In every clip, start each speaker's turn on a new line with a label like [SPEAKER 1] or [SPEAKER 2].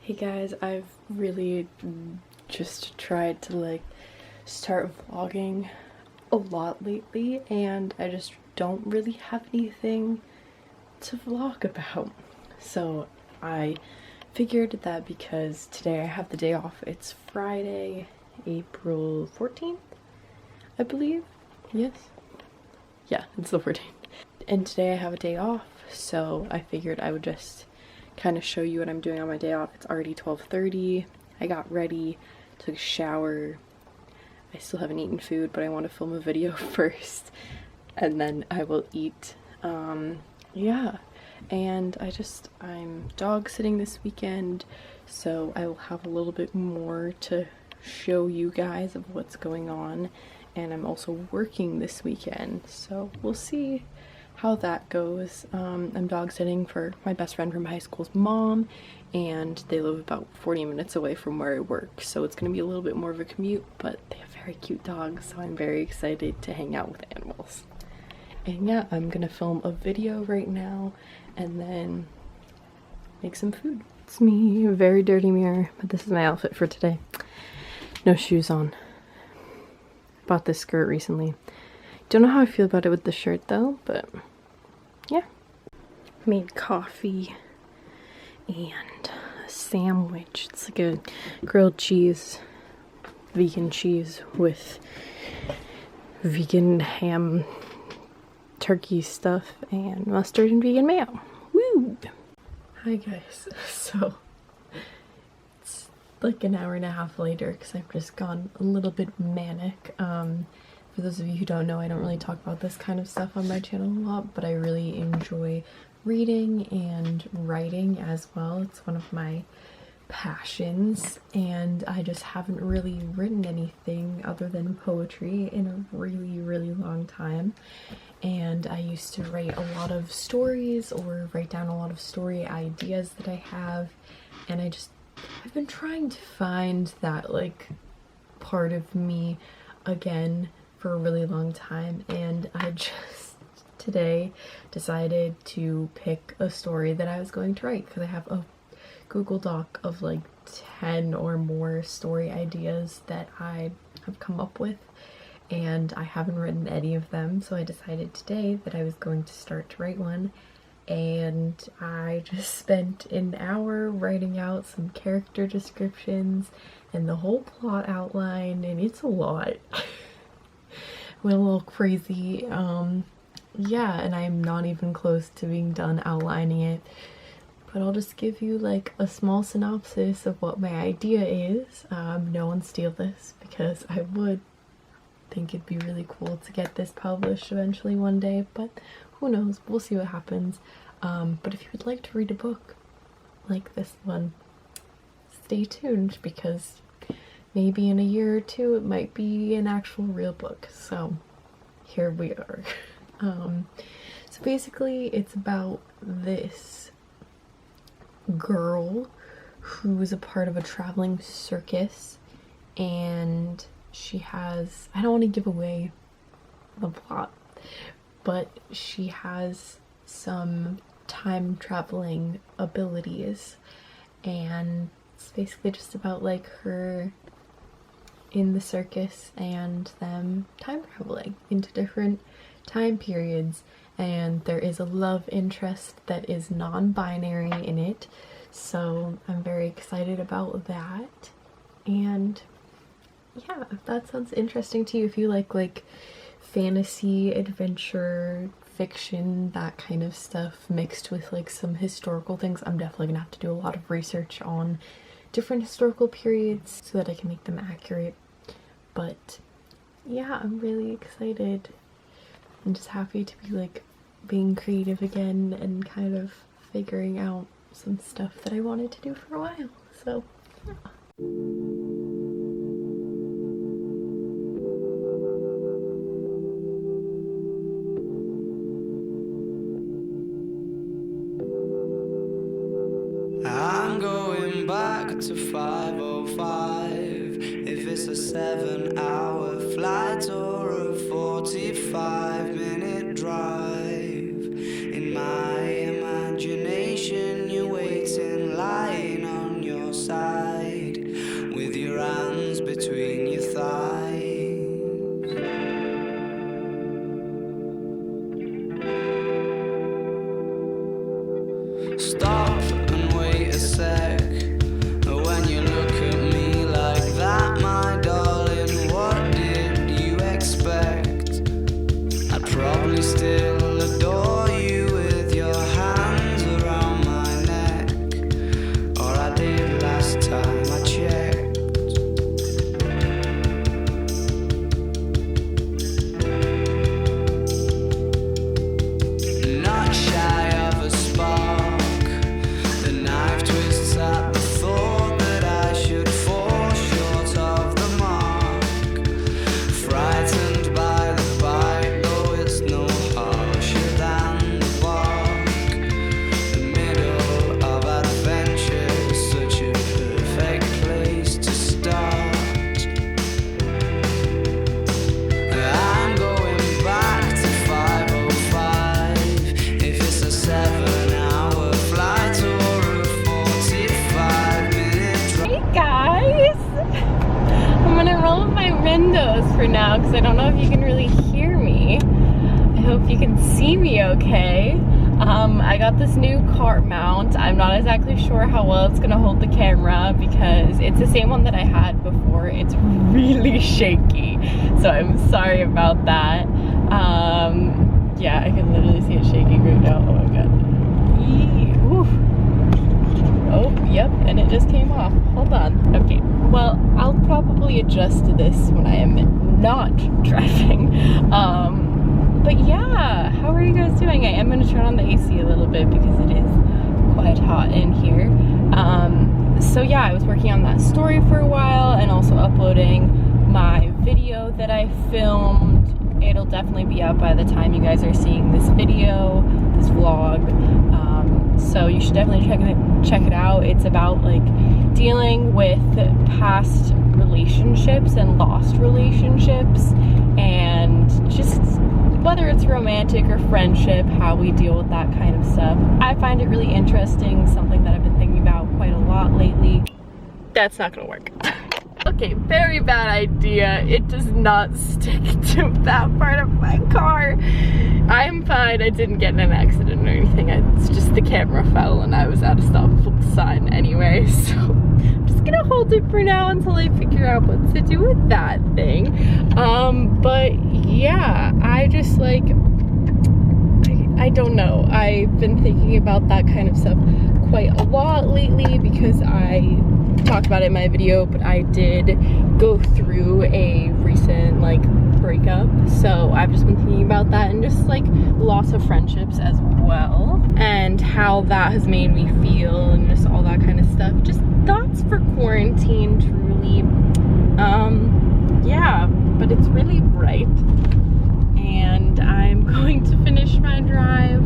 [SPEAKER 1] Hey guys, I've really just tried to start vlogging a lot lately, and I just don't really have anything to vlog about. So I figured that because today I have the day off, it's Friday, April 14th, I believe. Yes? Yeah, it's the 14th. And today I have a day off, so I figured I would just kind of show you what I'm doing on my day off. It's already 12:30. I got ready, took a shower. I still haven't eaten food, but I want to film a video first, and then I will eat. Yeah, and I'm dog sitting this weekend, so I will have a little bit more to show you guys of what's going on, and I'm also working this weekend, so we'll see how that goes. I'm dog sitting for my best friend from high school's mom, and they live about 40 minutes away from where I work, so it's gonna be a little bit more of a commute, but they have very cute dogs, so I'm very excited to hang out with animals. And yeah, I'm gonna film a video right now and then make some food. It's me, a very dirty mirror, but this is my outfit for today. No shoes on. Bought this skirt recently. Don't know how I feel about it with the shirt though, but yeah. Made coffee and a sandwich. It's like a grilled cheese, vegan cheese with vegan ham, turkey stuff, and mustard and vegan mayo. Woo! Hi guys. So it's like an hour and a half later because I've just gone a little bit manic. For those of you who don't know, I don't really talk about this kind of stuff on my channel a lot, but I really enjoy reading and writing as well. It's one of my passions, and I just haven't really written anything other than poetry in a really, really long time. And I used to write a lot of stories or write down a lot of story ideas that I have, and I've been trying to find that part of me again for a really long time, and I just today decided to pick a story that I was going to write because I have a Google Doc of 10 or more story ideas that I have come up with, and I haven't written any of them, so I decided today that I was going to start to write one. And I just spent an hour writing out some character descriptions and the whole plot outline, and it's a lot. Went a little crazy. Yeah, and I'm not even close to being done outlining it, but I'll just give you a small synopsis of what my idea is. No one steal this, because I would think it'd be really cool to get this published eventually one day, but who knows, we'll see what happens. But if you would like to read a book like this one, stay tuned, because maybe in a year or two it might be an actual real book. So here we are. So basically it's about this girl who's a part of a traveling circus, and she has, I don't want to give away the plot, but she has some time traveling abilities, and it's basically just about her in the circus and them time traveling into different time periods. And there is a love interest that is non-binary in it, so I'm very excited about that. And yeah, if that sounds interesting to you, if you like fantasy, adventure, fiction, that kind of stuff mixed with some historical things, I'm definitely gonna have to do a lot of research on different historical periods so that I can make them accurate. But yeah, I'm really excited. I'm just happy to be being creative again and kind of figuring out some stuff that I wanted to do for a while. So yeah.
[SPEAKER 2] I'm going back to 5:05. If it's a 7-hour flight or a 45-minute drive, in my imagination you're waiting, lying on your Stop and wait a sec. When you look at me like that, my darling, what did you expect? I'd probably still adore you with your hands around my neck, or I did last time I checked. Not shy of a spark, the knife twists at the thought that I should fall short of the mark. Frightened by the bite, though it's no harsher than the bark. The middle of adventure is such a perfect place to start. I'm going back to 5:05. If it's a 7-hour flight or a 45-minute drive.
[SPEAKER 1] Hey guys! I'm gonna roll up my windows for now because I don't know if you can really hear me. I hope you can see me okay. I got this new car mount. I'm not exactly sure how well it's gonna hold the camera because it's the same one that I had before. It's really shaky, so I'm sorry about that. Yeah, I can literally see it shaking right now. Oh my god. Eee, oof. Oh, yep, and it just came off. Hold on. Okay, well, I'll probably adjust to this when I am not driving. But yeah, how are you guys doing? I am going to turn on the AC a little bit because it is quite hot in here. So yeah, I was working on that story for a while and also uploading my video that I filmed. It'll definitely be up by the time you guys are seeing this video, this vlog. So you should definitely check it out. It's about like dealing with past relationships and lost relationships, and just whether it's romantic or friendship, how we deal with that kind of stuff. I find it really interesting, something that I've been thinking about quite a lot lately. That's not gonna work. Okay, very bad idea. It does not stick to that part of my car. I'm fine, I didn't get in an accident or anything. It's just the camera fell and I was at a stop sign anyway, so I'm just gonna hold it for now until I figure out what to do with that thing. But yeah, I just like, I don't know. I've been thinking about that kind of stuff quite a lot lately because I talked about it in my video, but I did go through a recent like breakup, so I've just been thinking about that and just like loss of friendships as well and how that has made me feel and just all that kind of stuff. Just thoughts for quarantine, truly. Yeah, but it's really bright and I'm going to finish my drive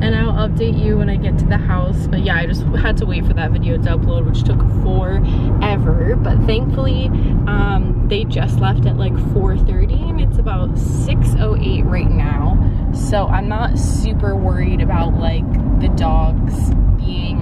[SPEAKER 1] and I'll update you when I get to the house. But yeah, I just had to wait for that video to upload, which took forever, but thankfully they just left at like 4:30 and it's about 6:08 right now, so I'm not super worried about like the dogs being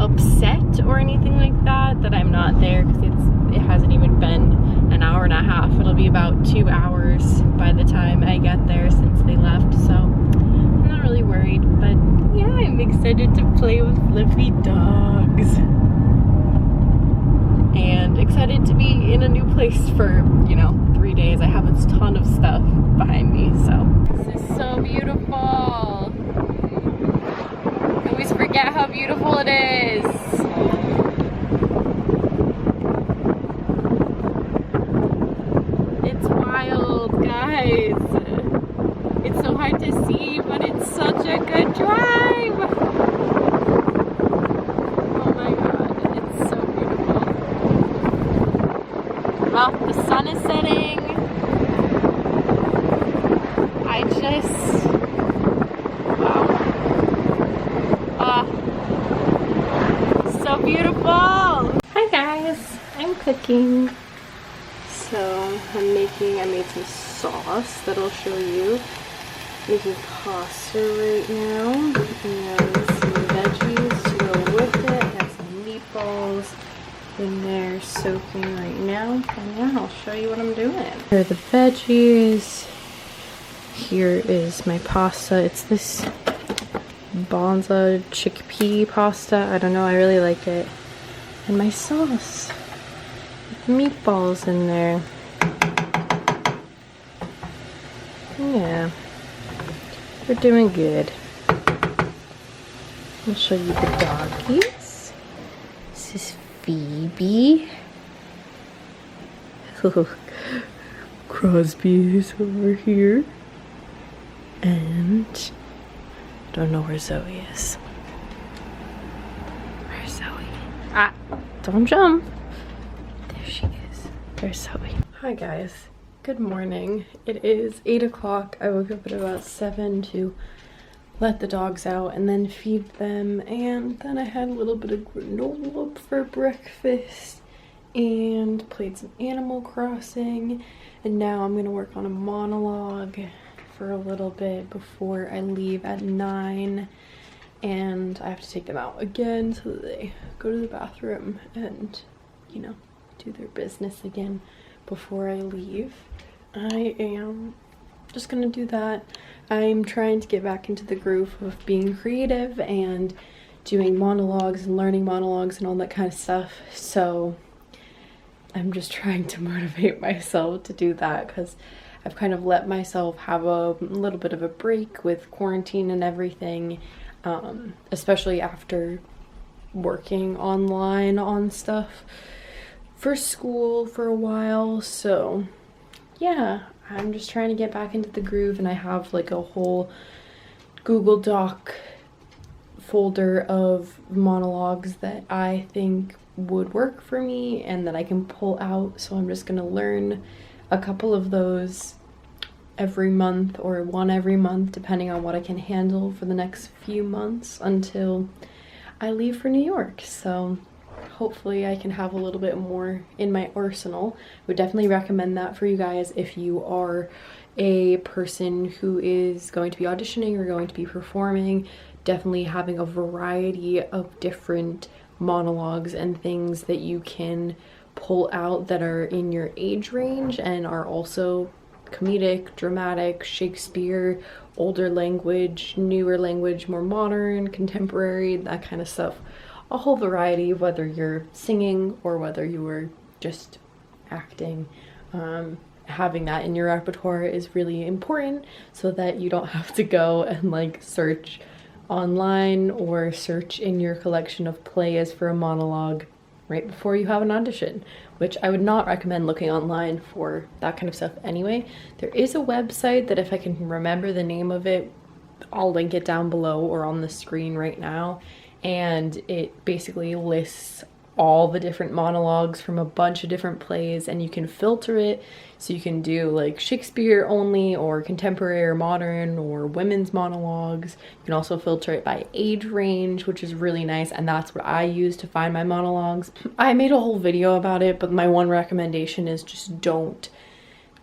[SPEAKER 1] upset or anything like that I'm not there, because it hasn't even been an hour and a half. It'll be about 2 hours by the time I get there since they left, so I'm not really worried. But yeah, I'm excited to play with fluffy dogs and excited to be in a new place for, you know, 3 days. I have a ton of stuff behind me, so this is so beautiful. I always forget how beautiful it is. It's wild, guys. It's so hard to see, but it's such a good drive. Oh my god, it's so beautiful. Well, the sun is setting. I just, wow. So beautiful. Hi guys, I'm cooking. So I made some sauce that I'll show you. Making pasta right now, and some veggies to go with it. I have some meatballs in there soaking right now. And yeah, I'll show you what I'm doing. Here are the veggies. Here is my pasta. It's this bonza chickpea pasta. I don't know, I really like it. And my sauce. Meatballs in there. Yeah. We're doing good. I'll show you the doggies. This is Phoebe. Crosby is over here. And don't know where Zoe is. Where's Zoe? Ah, don't jump. There she is. There's Zoe. Hi guys. Good morning. It is 8 o'clock. I woke up at about 7 to let the dogs out and then feed them, and then I had a little bit of granola for breakfast and played some Animal Crossing, and now I'm gonna work on a monologue for a little bit before I leave at 9, and I have to take them out again so that they go to the bathroom and, you know, do their business again before I leave. I am just gonna do that. I'm trying to get back into the groove of being creative and doing monologues and learning monologues and all that kind of stuff, so I'm just trying to motivate myself to do that because I've kind of let myself have a little bit of a break with quarantine and everything, especially after working online on stuff for school for a while. So yeah, I'm just trying to get back into the groove, and I have like a whole Google Doc folder of monologues that I think would work for me and that I can pull out. So I'm just gonna learn a couple of those every month, or one every month, depending on what I can handle for the next few months until I leave for New York. So hopefully I can have a little bit more in my arsenal. Would definitely recommend that for you guys if you are a person who is going to be auditioning or going to be performing. Definitely having a variety of different monologues and things that you can pull out that are in your age range and are also comedic, dramatic, Shakespeare, older language, newer language, more modern, contemporary, that kind of stuff. A whole variety, whether you're singing or whether you were just acting. Having that in your repertoire is really important so that you don't have to go and like search online or search in your collection of plays for a monologue right before you have an audition, which I would not recommend looking online for that kind of stuff anyway. There is a website that, if I can remember the name of it, I'll link it down below or on the screen right now, and it basically lists all the different monologues from a bunch of different plays, and you can filter it so you can do like Shakespeare only or contemporary or modern or women's monologues. You can also filter it by age range, which is really nice, and that's what I use to find my monologues. I made a whole video about it, but my one recommendation is just don't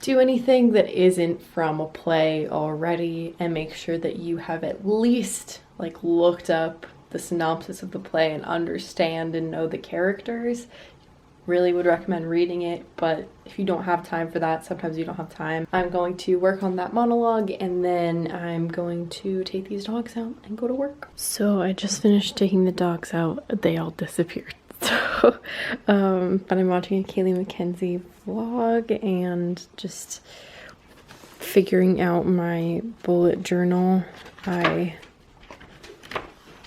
[SPEAKER 1] do anything that isn't from a play already, and make sure that you have at least like looked up the synopsis of the play and understand and know the characters. Really would recommend reading it, but if you don't have time for that, sometimes you don't have time. I'm going to work on that monologue, and then I'm going to take these dogs out and go to work. So I just finished taking the dogs out. They all disappeared. So, but I'm watching a Kaylee Mackenzie vlog and just figuring out my bullet journal. I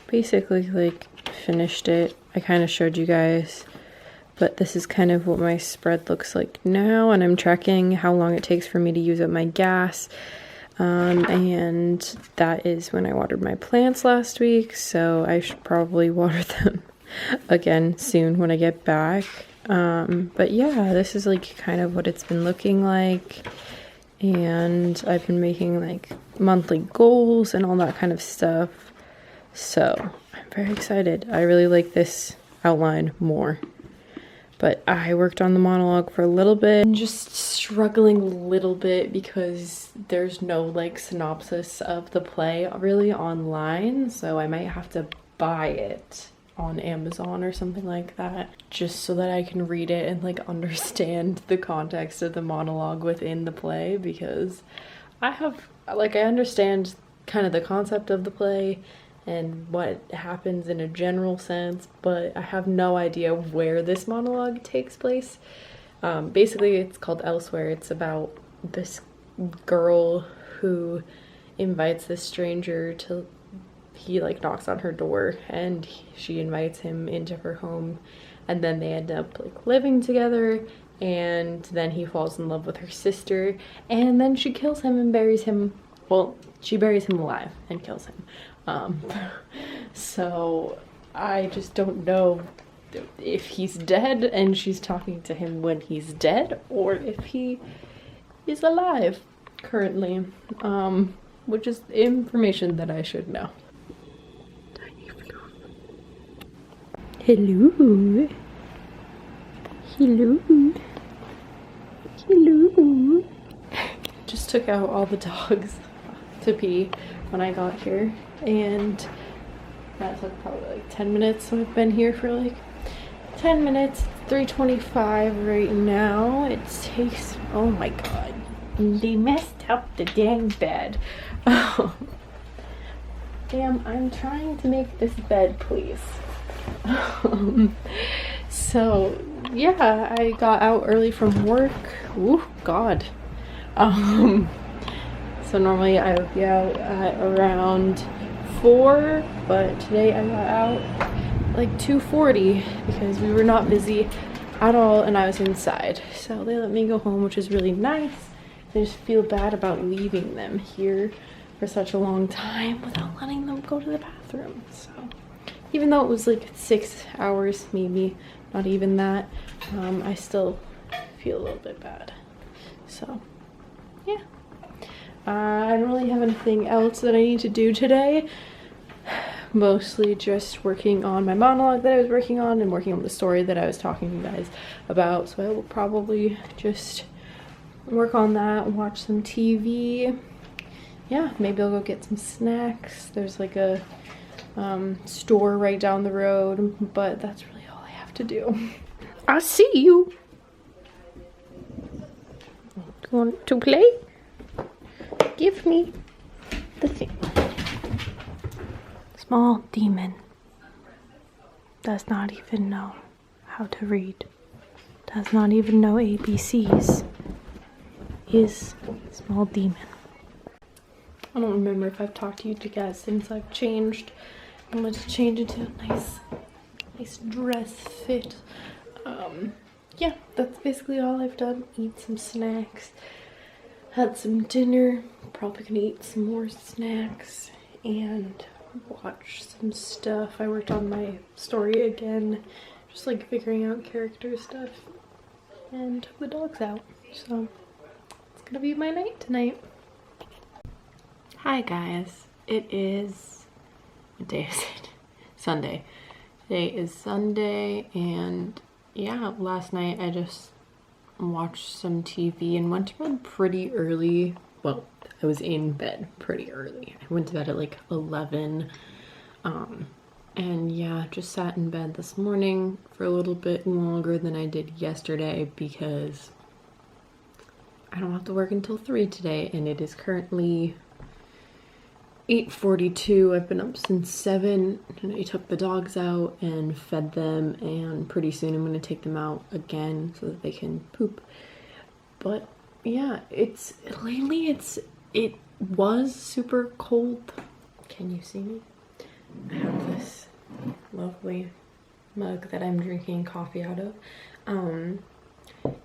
[SPEAKER 1] basically like finished it. I kind of showed you guys, but this is kind of what my spread looks like now, and I'm tracking how long it takes for me to use up my gas, and that is when I watered my plants last week, so I should probably water them again soon when I get back. But yeah, this is like kind of what it's been looking like, and I've been making like monthly goals and all that kind of stuff. So I'm very excited. I really like this outline more. But I worked on the monologue for a little bit. I'm just struggling a little bit because there's no like synopsis of the play really online. So I might have to buy it on Amazon or something like that, just so that I can read it and like understand the context of the monologue within the play, because I understand kind of the concept of the play and what happens in a general sense, but I have no idea where this monologue takes place. Basically, it's called Elsewhere. It's about this girl who invites this stranger to, he like knocks on her door and she invites him into her home, and then they end up like living together, and then he falls in love with her sister, and then she kills him and buries him. Well, she buries him alive and kills him. So I just don't know if he's dead and she's talking to him when he's dead, or if he is alive currently, which is information that I should know. Hello. Hello. Hello. Just took out all the dogs to pee when I got here, and that took probably like 10 minutes, so I've been here for like 10 minutes. It's 3:25 right now. It takes, oh my god, they messed up the dang bed. Damn, I'm trying to make this bed, please. So yeah, I got out early from work. Ooh, god. So normally I would be out at around 4, but today I got out like 2:40 because we were not busy at all and I was inside. So they let me go home, which is really nice. I just feel bad about leaving them here for such a long time without letting them go to the bathroom. So even though it was like 6 hours, maybe not even that, I still feel a little bit bad. So yeah. I don't really have anything else that I need to do today. Mostly just working on my monologue that I was working on and working on the story that I was talking to you guys about. So I will probably just work on that, watch some TV. Yeah, maybe I'll go get some snacks. There's like a store right down the road, but that's really all I have to do. I'll see you. You want to play? Give me the thing. Small demon does not even know how to read, does not even know ABCs, is small demon. I don't remember if I've talked to you guys since I've changed. I wanted to change into a nice dress fit. Yeah, that's basically all I've done. Eat some snacks, had some dinner, probably gonna eat some more snacks, and watch some stuff. I worked on my story again, just like figuring out character stuff, and took the dogs out. So it's gonna be my night tonight. Hi guys, it is, what day is it? Sunday. Today is Sunday, and yeah, last night I just watched some TV and went to bed pretty early. Well, I was in bed pretty early. I went to bed at like 11. And yeah, just sat in bed this morning for a little bit longer than I did yesterday because I don't have to work until 3 today, and it is currently 8:42. I've been up since 7, and I took the dogs out and fed them, and pretty soon I'm going to take them out again so that they can poop. But yeah, it was super cold. Can you see me? I have this lovely mug that I'm drinking coffee out of.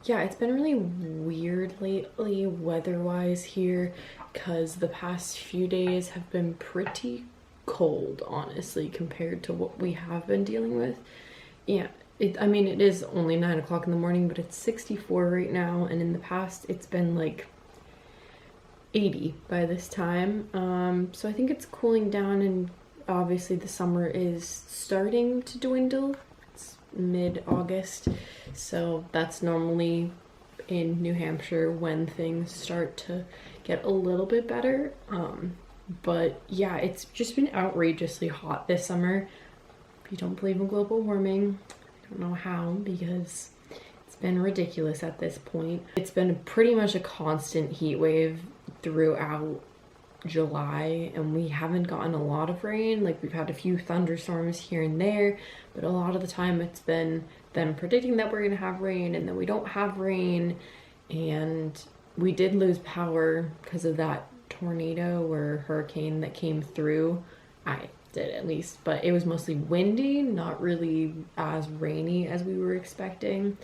[SPEAKER 1] Yeah, it's been really weird lately weather-wise here because the past few days have been pretty cold, honestly, compared to what we have been dealing with. Yeah, I mean, it is only 9 o'clock in the morning, but it's 64 right now, and in the past it's been like 80 by this time. So I think it's cooling down, and obviously the summer is starting to dwindle. It's mid-August, so that's normally in New Hampshire when things start to get a little bit better. But yeah, it's just been outrageously hot this summer. If you don't believe in global warming, I don't know how, because it's been ridiculous at this point. It's been pretty much a constant heat wave throughout
[SPEAKER 3] July and we haven't gotten a lot of rain. Like we've had a few thunderstorms here and there, but a lot of the time it's been them predicting that we're gonna have rain and then we don't have rain. And we did lose power because of that tornado or hurricane that came through. I did at least, but it was mostly windy, not really as rainy as we were expecting.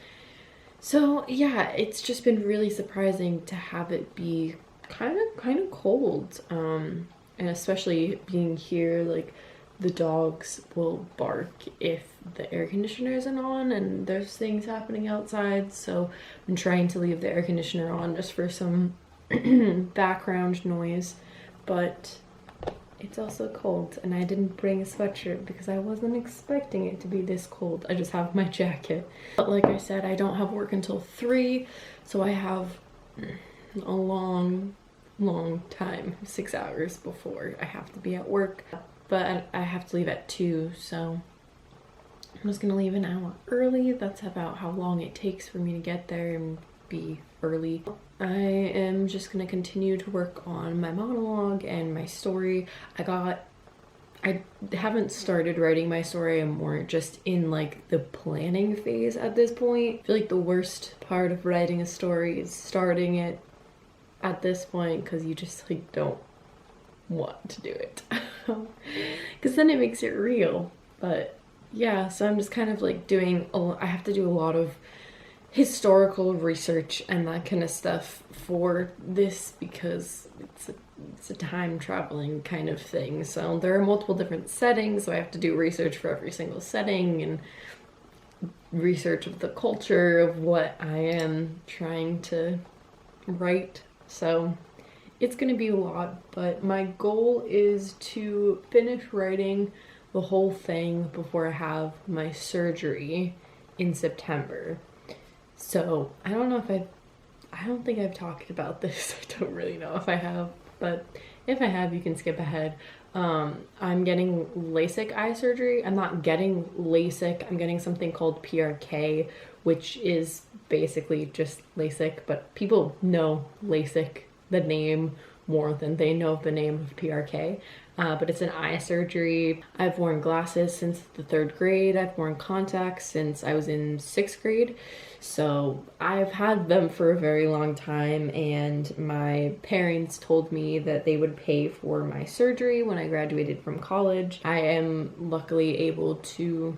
[SPEAKER 3] So yeah, it's just been really surprising to have it be kind of cold, and especially being here, like the dogs will bark if the air conditioner isn't on and there's things happening outside. So I'm trying to leave the air conditioner on just for some background noise, but it's also cold and I didn't bring a sweatshirt because I wasn't expecting it to be this cold. I just have my jacket. But like I said, I don't have work until 3, so I have a long time, 6 hours before I have to be at work. But I have to leave at 2, so I'm just gonna leave an hour early. That's about how long it takes for me to get there and be early. I am just gonna continue to work on my monologue and my story. I haven't started writing my story. I'm more just in like the planning phase at this point. I feel like the worst part of writing a story is starting it at this point because you just like don't want to do it because then it makes it real. But yeah, so I'm just kind of like I have to do a lot of historical research and that kind of stuff for this because it's a time traveling kind of thing. So there are multiple different settings, so I have to do research for every single setting and research of the culture of what I am trying to write. So it's gonna be a lot, but my goal is to finish writing the whole thing before I have my surgery in September. So I don't think I've talked about this. I don't really know if I have, but if I have, you can skip ahead. I'm getting LASIK eye surgery. I'm not getting LASIK. I'm getting something called PRK, which is basically just LASIK, but people know LASIK, the name, more than they know the name of PRK. But it's an eye surgery. I've worn glasses since the 3rd grade. I've worn contacts since I was in 6th grade. So I've had them for a very long time, and my parents told me that they would pay for my surgery when I graduated from college. I am luckily able to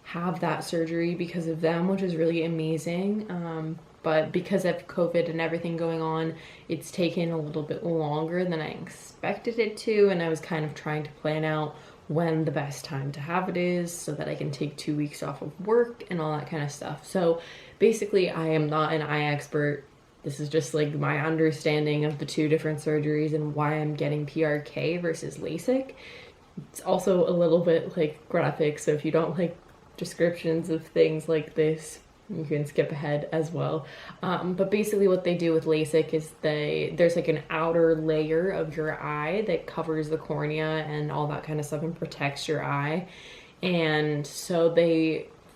[SPEAKER 3] have that surgery because of them, which is really amazing. But because of COVID and everything going on, it's taken a little bit longer than I expected it to, and I was kind of trying to plan out when the best time to have it is so that I can take 2 weeks off of work and all that kind of stuff. So basically, I am not an eye expert. This is just like my understanding of the 2 different surgeries and why I'm getting PRK versus LASIK. It's also a little bit like graphic, so if you don't like descriptions of things like this, you can skip ahead as well. But basically what they do with LASIK is there's like an outer layer of your eye that covers the cornea and all that kind of stuff and protects your eye. And so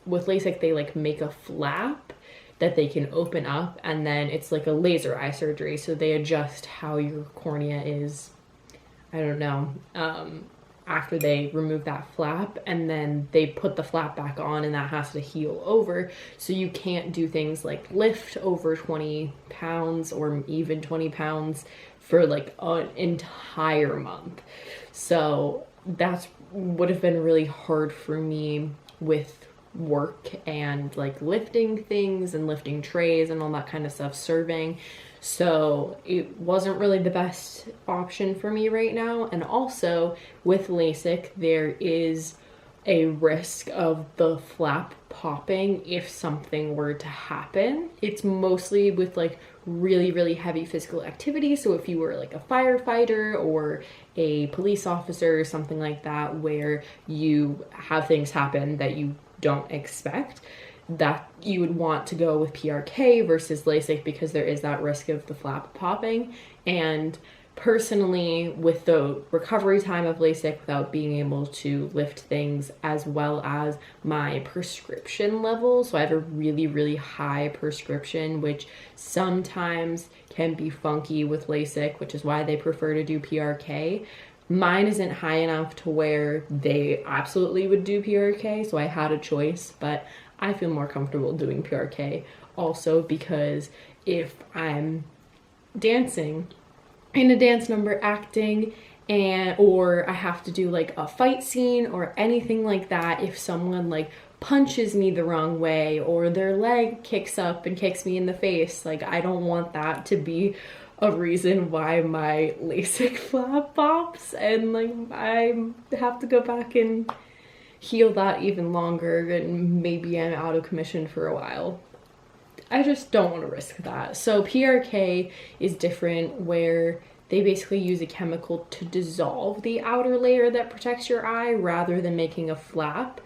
[SPEAKER 3] with LASIK, they like make a flap that they can open up, and then it's like a laser eye surgery. So they adjust how your cornea is, I don't know, after they remove that flap, and then they put the flap back on, and that has to heal over. So you can't do things like lift over 20 pounds or even 20 pounds for like an entire month. So that's would have been really hard for me with work and like lifting things and lifting trays and all that kind of stuff, serving. So it wasn't really the best option for me right now. And also with LASIK, there is a risk of the flap popping if something were to happen. It's mostly with like really, really heavy physical activity. So if you were like a firefighter or a police officer or something like that, where you have things happen that you don't expect, that you would want to go with PRK versus LASIK because there is that risk of the flap popping. And personally, with the recovery time of LASIK without being able to lift things, as well as my prescription level, so I have a really, really high prescription, which sometimes can be funky with LASIK, which is why they prefer to do PRK. Mine isn't high enough to where they absolutely would do PRK, so I had a choice, but I feel more comfortable doing PRK also because if I'm dancing in a dance number, acting, or I have to do like a fight scene or anything like that, if someone like punches me the wrong way or their leg kicks up and kicks me in the face, like I don't want that to be a reason why my LASIK flap pops and like I have to go back and heal that even longer, and maybe I'm out of commission for a while. I just don't want to risk that. So PRK is different, where they basically use a chemical to dissolve the outer layer that protects your eye rather than making a flap.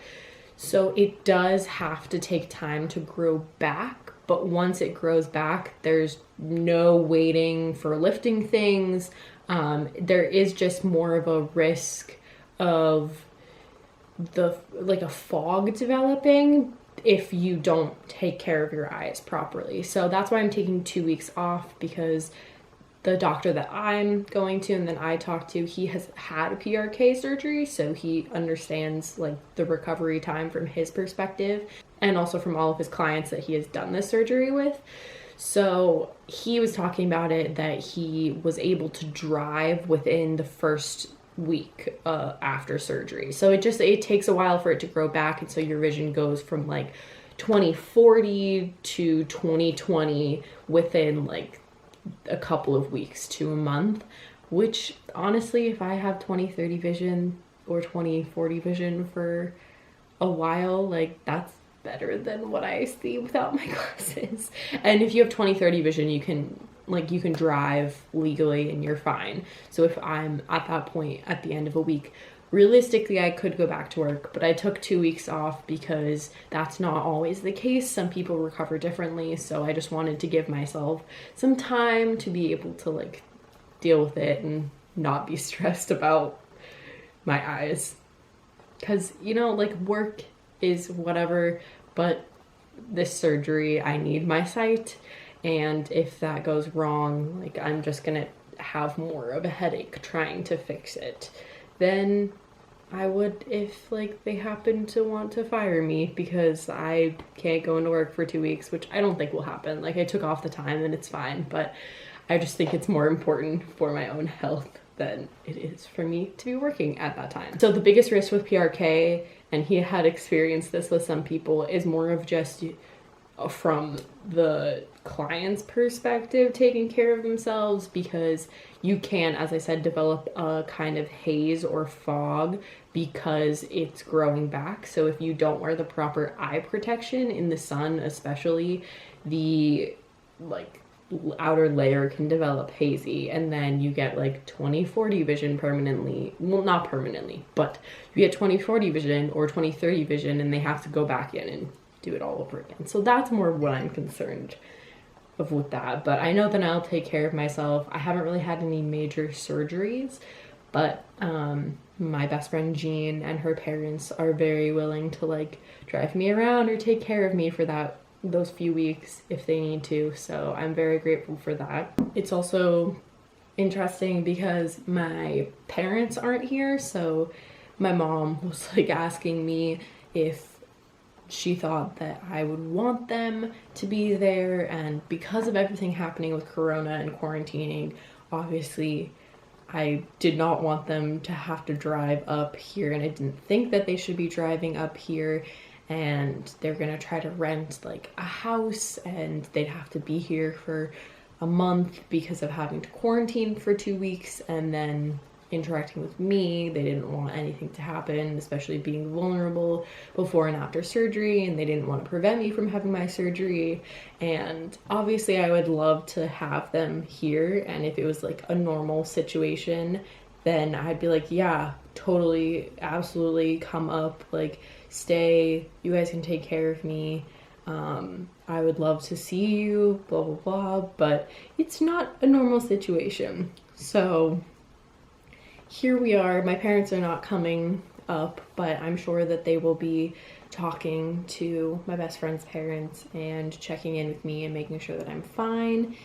[SPEAKER 3] So it does have to take time to grow back, but once it grows back, there's no waiting for lifting things. There is just more of a risk of a fog developing if you don't take care of your eyes properly. So that's why I'm taking 2 weeks off, because the doctor that I'm going to and then I talked to, he has had a PRK surgery, so he understands like the recovery time from his perspective and also from all of his clients that he has done this surgery with. So he was talking about it, that he was able to drive within the first week after surgery. So it takes a while for it to grow back, and so your vision goes from like 20/40 to 20/20 within like a couple of weeks to a month, which honestly, if I have 20/30 vision or 20/40 vision for a while, like that's better than what I see without my glasses. And if you have 20/30 vision, you can drive legally and you're fine. So if I'm at that point at the end of a week, realistically I could go back to work, but I took 2 weeks off because that's not always the case. Some people recover differently, so I just wanted to give myself some time to be able to like deal with it and not be stressed about my eyes. Because, you know, like work is whatever, but this surgery, I need my sight. And if that goes wrong, like I'm just gonna have more of a headache trying to fix it than I would if like they happen to want to fire me because I can't go into work for 2 weeks, which I don't think will happen. Like I took off the time and it's fine, but I just think it's more important for my own health than it is for me to be working at that time. So the biggest risk with PRK, and he had experienced this with some people, is more of just from the client's perspective taking care of themselves, because you can, as I said, develop a kind of haze or fog because it's growing back. So if you don't wear the proper eye protection in the sun, especially, the like outer layer can develop hazy, and then you get like 20/40 vision permanently. Well, not permanently, but you get 20/40 vision or 20/30 vision, and they have to go back in and do it all over again. So that's more what I'm concerned of with that. But I know that I'll take care of myself. I haven't really had any major surgeries, but my best friend Jean and her parents are very willing to like drive me around or take care of me for those few weeks if they need to. So I'm very grateful for that. It's also interesting because my parents aren't here, so my mom was like asking me if she thought that I would want them to be there, and because of everything happening with Corona and quarantining, obviously I did not want them to have to drive up here, and I didn't think that they should be driving up here, and they're gonna try to rent like a house and they'd have to be here for a month because of having to quarantine for 2 weeks and then interacting with me. They didn't want anything to happen, especially being vulnerable before and after surgery, and they didn't want to prevent me from having my surgery. And obviously I would love to have them here, and if it was like a normal situation, then I'd be like, yeah, totally, absolutely, come up, like stay, you guys can take care of me, I would love to see you, blah blah blah. But it's not a normal situation. So here we are. My parents are not coming up, but I'm sure that they will be talking to my best friend's parents and checking in with me and making sure that I'm fine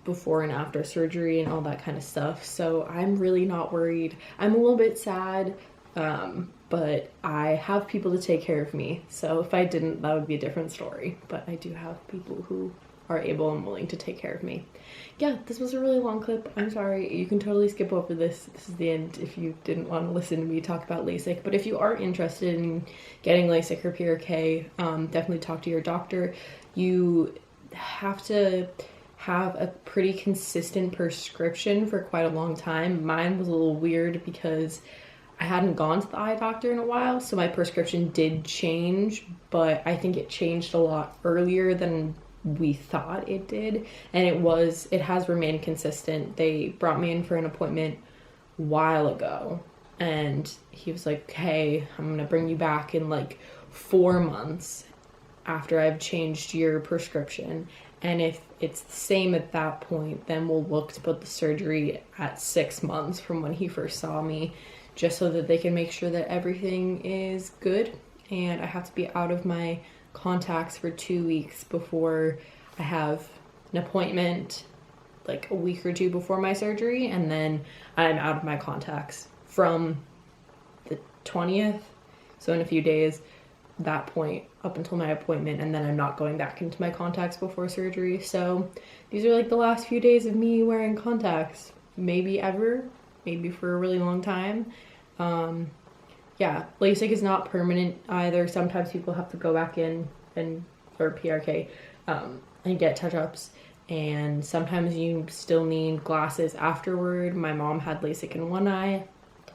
[SPEAKER 3] before and after surgery and all that kind of stuff. So I'm really not worried. I'm a little bit sad, but I have people to take care of me. So if I didn't, that would be a different story. But I do have people who are able and willing to take care of me. Yeah, this was a really long clip. I'm sorry. You can totally skip over this. This is the end if you didn't want to listen to me talk about LASIK. But if you are interested in getting LASIK or PRK, definitely talk to your doctor. You have to have a pretty consistent prescription for quite a long time. Mine was a little weird because I hadn't gone to the eye doctor in a while, so my prescription did change, but I think it changed a lot earlier than we thought it did, and it has remained consistent. They brought me in for an appointment a while ago, and he was like, hey, I'm gonna bring you back in like 4 months after I've changed your prescription, and if it's the same at that point, then we'll look to put the surgery at 6 months from when he first saw me, just so that they can make sure that everything is good. And I have to be out of my contacts for 2 weeks before I have an appointment, like a week or two before my surgery, and then I'm out of my contacts from the 20th, so in a few days, that point up until my appointment, and then I'm not going back into my contacts before surgery. So these are like the last few days of me wearing contacts, maybe ever, maybe for a really long time. Yeah, LASIK is not permanent either. Sometimes people have to go back in or PRK, and get touch-ups, and sometimes you still need glasses afterward. My mom had LASIK in one eye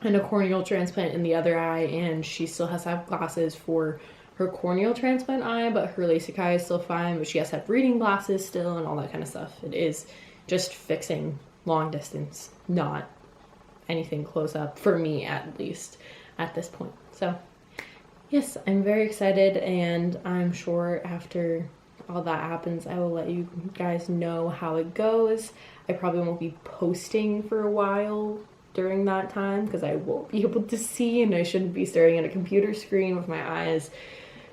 [SPEAKER 3] and a corneal transplant in the other eye, and she still has to have glasses for her corneal transplant eye, but her LASIK eye is still fine, but she has to have reading glasses still and all that kind of stuff. It is just fixing long distance, not anything close up, for me at least at this point. So yes, I'm very excited, and I'm sure after all that happens, I will let you guys know how it goes. I probably won't be posting for a while during that time because I won't be able to see, and I shouldn't be staring at a computer screen with my eyes.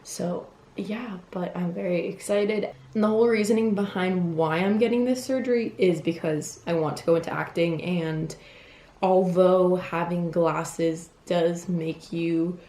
[SPEAKER 3] So yeah, but I'm very excited. And the whole reasoning behind why I'm getting this surgery is because I want to go into acting, and although having glasses does make you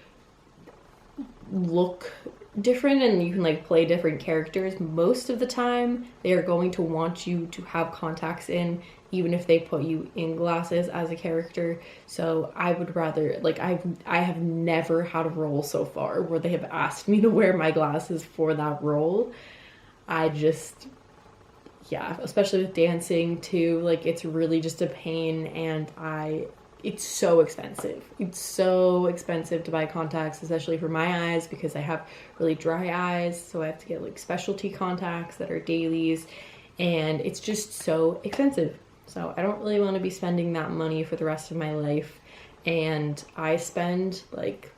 [SPEAKER 3] look different and you can like play different characters, most of the time they are going to want you to have contacts in, even if they put you in glasses as a character. So I would rather, like, I have never had a role so far where they have asked me to wear my glasses for that role. Yeah, especially with dancing too, like, it's really just a pain, and it's so expensive. It's so expensive to buy contacts, especially for my eyes, because I have really dry eyes, so I have to get like specialty contacts that are dailies, and it's just so expensive. So I don't really want to be spending that money for the rest of my life, and I spend like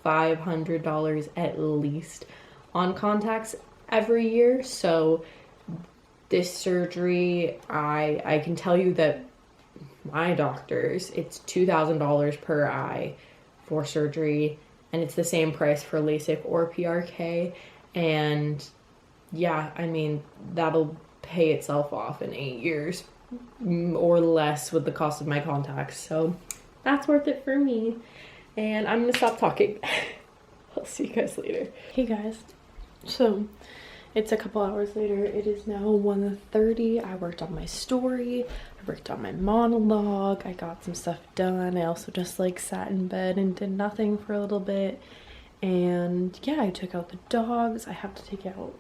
[SPEAKER 3] $500 at least on contacts every year. So this surgery, I can tell you that my doctors, it's $2,000 per eye for surgery, and it's the same price for LASIK or PRK. And yeah, I mean, that'll pay itself off in 8 years or less with the cost of my contacts. So that's worth it for me. And I'm gonna stop talking. I'll see you guys later.
[SPEAKER 1] Hey guys, so it's a couple hours later. It is now 1:30. I worked on my story, I worked on my monologue, I got some stuff done. I also just like sat in bed and did nothing for a little bit. And yeah, I took out the dogs. I have to take out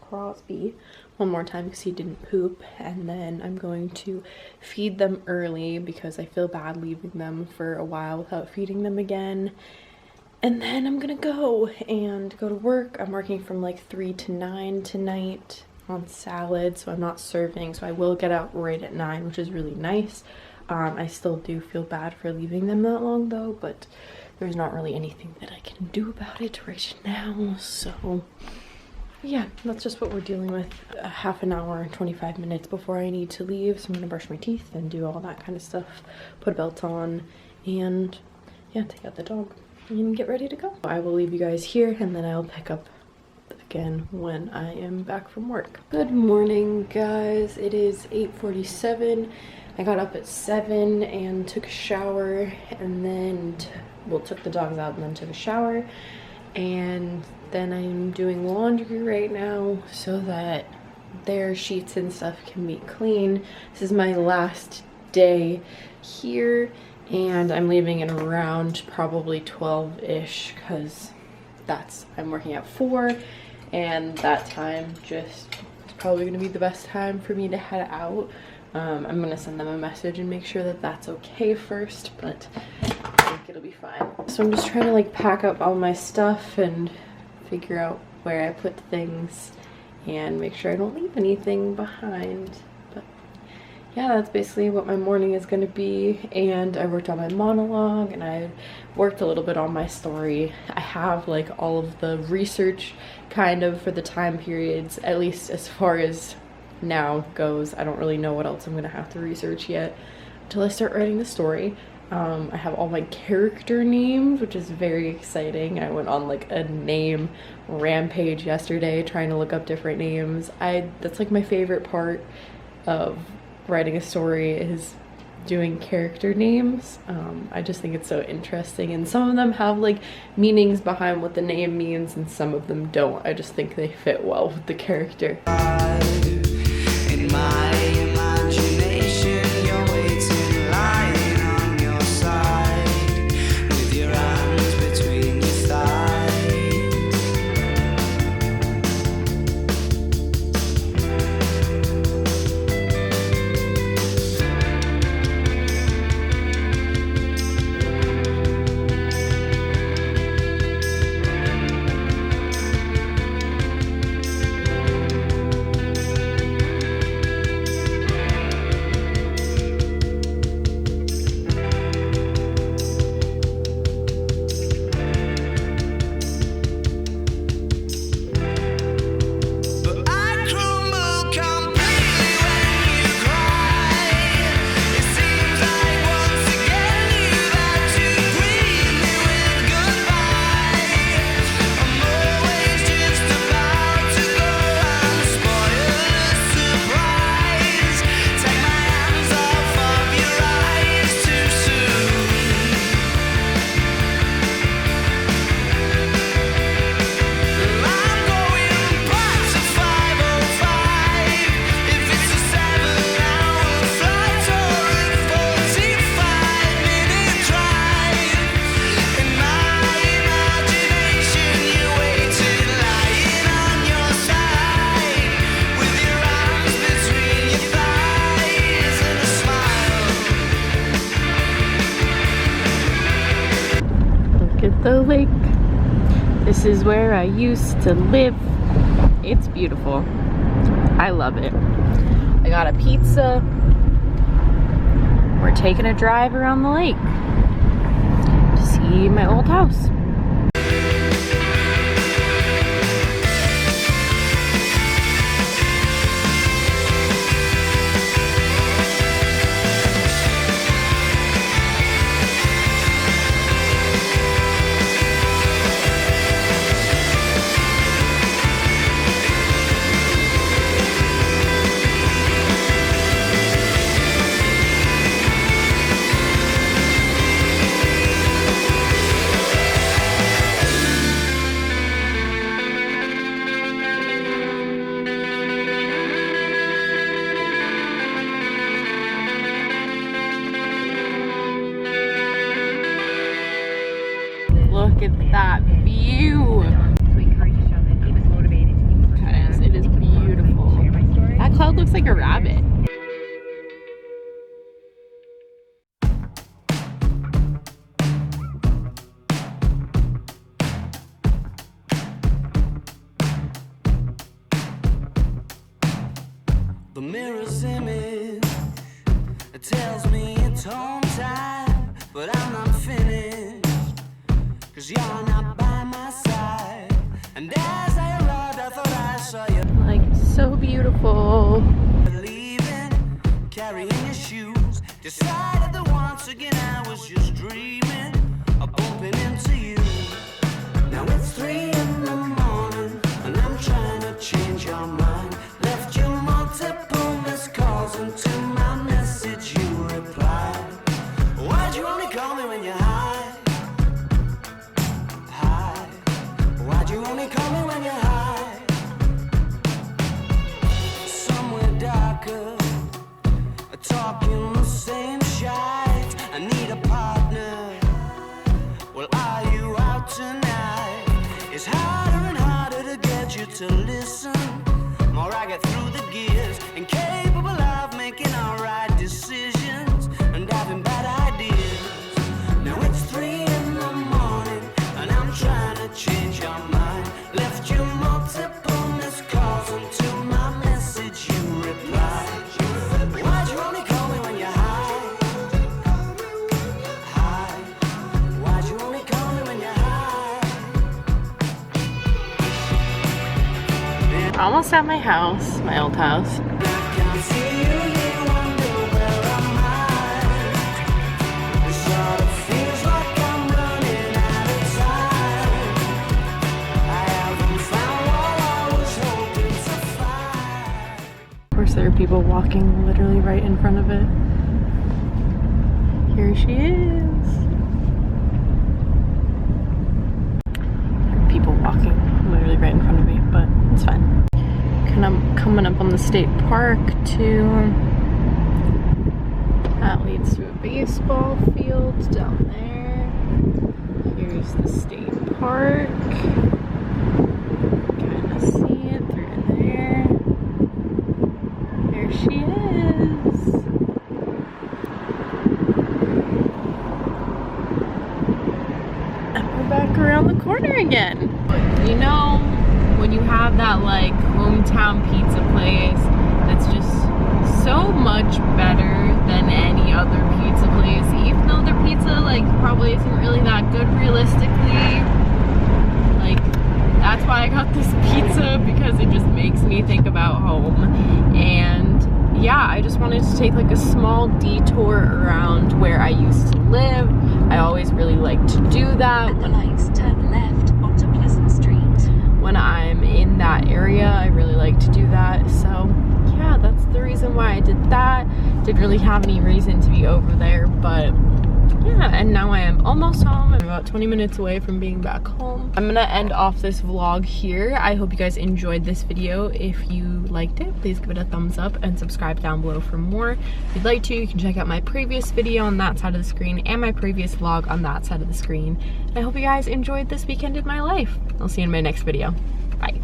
[SPEAKER 1] Crosby one more time because he didn't poop, and then I'm going to feed them early because I feel bad leaving them for a while without feeding them again. And then I'm gonna go to work. I'm working from like 3 to 9 tonight on salad, so I'm not serving, so I will get out right at 9, which is really nice. I still do feel bad for leaving them that long though, but there's not really anything that I can do about it right now. So Yeah, that's just what we're dealing with. A half an hour, 25 minutes before I need to leave. So I'm gonna brush my teeth and do all that kind of stuff, put a belt on, and yeah, take out the dog and get ready to go. I will leave you guys here and then I'll pick up again when I am back from work. Good morning, guys. It is 8:47. I got up at 7 and took a shower, and then took the dogs out and then took a shower, and then I'm doing laundry right now so that their sheets and stuff can be clean. This is my last day here, and I'm leaving at around probably 12-ish because I'm working at 4, and that time it's probably gonna be the best time for me to head out. I'm gonna send them a message and make sure that that's okay first, but I think it'll be fine. So I'm just trying to like pack up all my stuff and figure out where I put things and make sure I don't leave anything behind. But yeah, that's basically what my morning is gonna be. And I worked on my monologue and I worked a little bit on my story. I have like all of the research kind of for the time periods, at least as far as now goes. I don't really know what else I'm gonna have to research yet until I start writing the story. I have all my character names, which is very exciting. I went on like a name rampage yesterday trying to look up different names. That's like my favorite part of writing a story, is doing character names. I just think it's so interesting, and some of them have like meanings behind what the name means and some of them don't. I just think they fit well with the character.
[SPEAKER 2] In my imagination, you're waiting, lying on your side, with your hands between your thighs. But I crumble completely when you cry. It seems like once again you've had to greet me with goodbye. I'm always just about to go and spoil the surprise. Take my hands off of your eyes too soon. I'm going back to 5:05. If it's a 7-hour flight or a 45-minute drive. In my imagination, you're waiting, lying on your side, with your arms between your thighs and a smile.
[SPEAKER 1] Look at the lake. This is where I used to live. It's beautiful. I love it. I got a pizza. We're taking a drive around the lake to see my old house. Look at that view. Guys, it is beautiful. That cloud looks like a rabbit.
[SPEAKER 2] The mirror's image, it tells me it's home time, but I'm not finished, 'cause you're not by my side. And as I arrived, I thought I
[SPEAKER 1] beautiful.
[SPEAKER 2] Leaving, carrying your shoes. Decided that once again I was just dreaming of bumping into you. Now it's 3 in the morning and I'm trying to change your mind. Left you multiple missed calls and to my message you replied. Why'd you only call me when you're high? High. Why'd you only call me when you're high? Somewhere darker, talking the same shite. I need a partner. Well, are you out tonight? It's harder and harder to get you to listen. More I get through the gears, incapable of making alright decisions and having bad ideas. Now it's 3 in the morning and I'm trying to change your mind. Left you multiple missed calls and to my message you replied. Why'd you only call me when you're high? High. Why'd you only call me when you're high?
[SPEAKER 1] Almost at my house, my old house.
[SPEAKER 2] I can't see you, you wonder where I'm at. It sort of feels like I'm running out of time. I haven't found what I was hoping to find.
[SPEAKER 1] Of course, there are people walking literally right in front of it. Here she is. There are people walking literally right in front of me, but it's fine. And I'm coming up on the state park too. That leads to a baseball field down there. Here's the state park. Kind of see it through there. There she is. And we're back around the corner again. You know, when you have that like hometown pizza place that's just so much better than any other pizza place, even though their pizza like probably isn't really that good realistically. Like, that's why I got this pizza, because it just makes me think about home. And yeah, I just wanted to take like a small detour around where I used to live. I always really like to do that.
[SPEAKER 4] At the lights, turn left onto Pleasant Street.
[SPEAKER 1] When I'm in that area, I really like to do that. So yeah, that's the reason why I did that. Didn't really have any reason to be over there, but yeah, and now I am almost home. I'm about 20 minutes away from being back home. I'm gonna end off this vlog here. I hope you guys enjoyed this video. If you liked it, please give it a thumbs up and subscribe down below for more. If you'd like to, you can check out my previous video on that side of the screen and my previous vlog on that side of the screen. And I hope you guys enjoyed this weekend in my life. I'll see you in my next video. Bye.